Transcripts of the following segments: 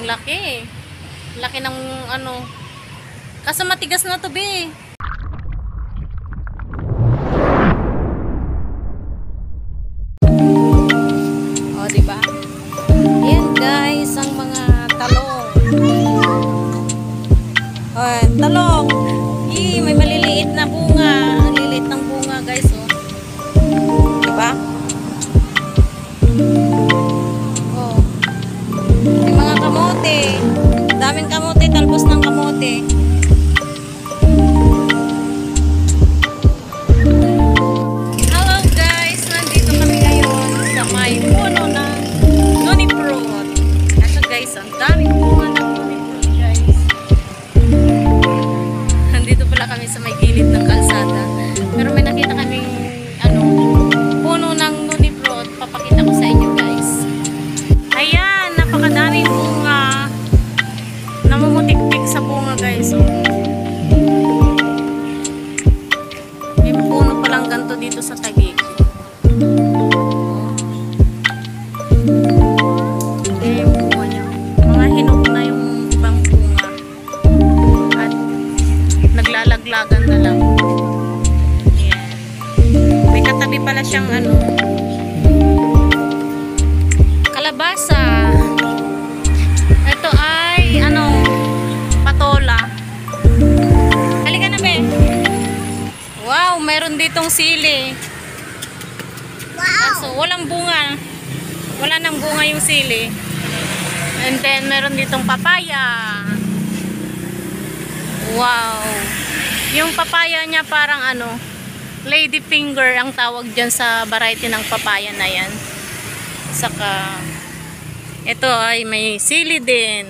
Ang laki. Laki ng ano. Kaso matigas na to, be. O, diba? Yan guys, ang mga talong. O, talong. May maliliit na bunga. Ang liliit ng bunga guys, o. Diba? O. May mga kamote. Daming kamote, talbos ng kamote. Hello guys, nandito kami ngayon sa may puno ng noni fruit. Kaso guys, ang daming bunga ng noni fruit guys. Nandito pala kami sa may gilid ng kalsada. Pero may nakita kaming puno ng noni fruit. Papakita ko sa inyo guys. Ayan, napakadaming bunga. Namumutik-tik sa bunga guys. Oh. May puno palang ganito dito sa tagig. Ayan yung bunga niya. Mga hinog na yung ibang bunga. At naglalaglagan na lang. Ayan. May katabi pala siyang kalabasa. Ito ay patola. Halika na, be. Wow, meron ditong sili. Wow. So, walang bunga. Wala nang bunga yung sili. And then meron ditong papaya. Wow. Yung papaya niya parang lady finger ang tawag dyan sa variety ng papaya na yan. Saka ito ay may sili din.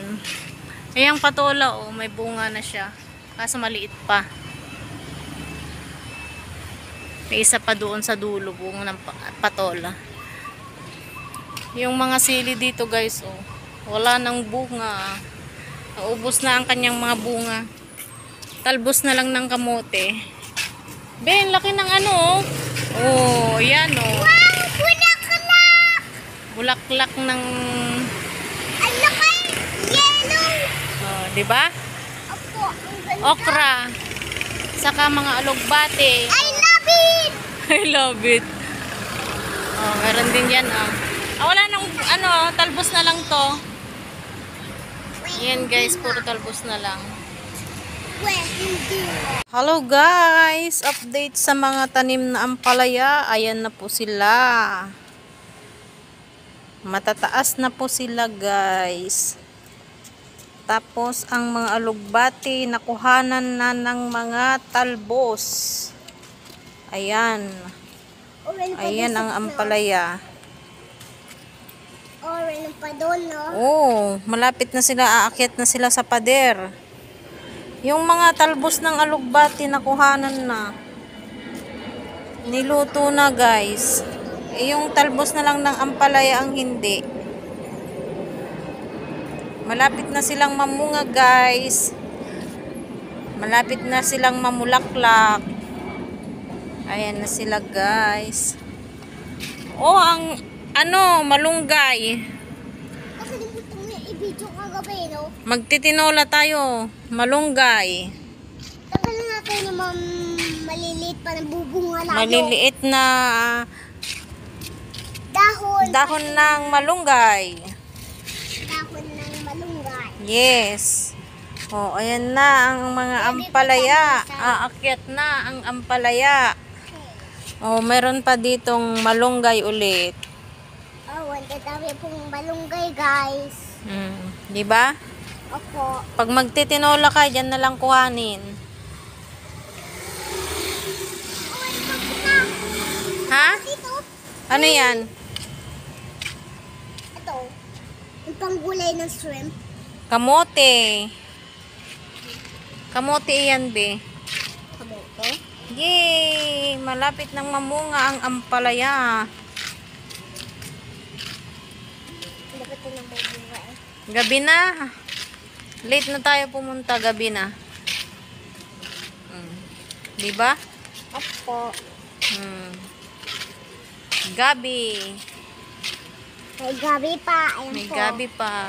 Ayang patola, oh, may bunga na siya. Kaso maliit pa. May isa pa doon sa dulo, bunga ng patola. Yung mga sili dito guys, oh, wala nang bunga. Naubos na ang kanyang mga bunga. Talbos na lang ng kamote. Ben, laki ng oh, yan oh. Wow, bulaklak! Bulaklak ng Ang laki! Yellow! oh, di ba? Opo, ang ganda. Okra. Saka mga alugbate. I love it! I love it. Oh, meron din yan, oh. Wala nang talbos na lang to. Yan guys, puro talbos na lang. Hello guys, update sa mga tanim na ampalaya. Ayan na po sila. Matataas na po sila guys. Tapos ang mga alugbati nakuhanan na ng mga talbos. Ayan. Ayan ang ampalaya. Orange pa doon, no? Oh, malapit na sila, aakyat na sila sa pader. Yung mga talbos ng alugbati nakuhanan na. Niluto na guys. Yung talbos na lang ng ampalaya ang hindi. Malapit na silang mamunga guys. Malapit na silang mamulaklak. Ayan na sila guys. Oh, ang malunggay. Nakalimutan mo yung i-video kagabi, no? Magtitinola tayo. Malunggay. Tagal na natin naman maliliit pa na bubunga lalo. Maliliit na Dahon ng malunggay. Dahon ng malunggay. Yes. Oh, ayan na ang mga ampalaya. Aakyat na ang ampalaya. Oh, meron pa ditong malunggay ulit. Oh, wala dami pong malunggay, guys. Di ba? Opo. Pag magtitinola ka, diyan na lang kuhanin. Oh, ito na. Ha? Dito. Ano 'yan? Ito. Yung panggulay ng shrimp. Kamote. Kamote 'yan, be. Kamote. Yay! Malapit nang mamunga ang ampalaya. Dapat ito ng bunga eh. Gabi na. Late na tayo pumunta, gabi na. Di ba? Opo. Gabi. May gabi pa. Ayan May po. gabi pa.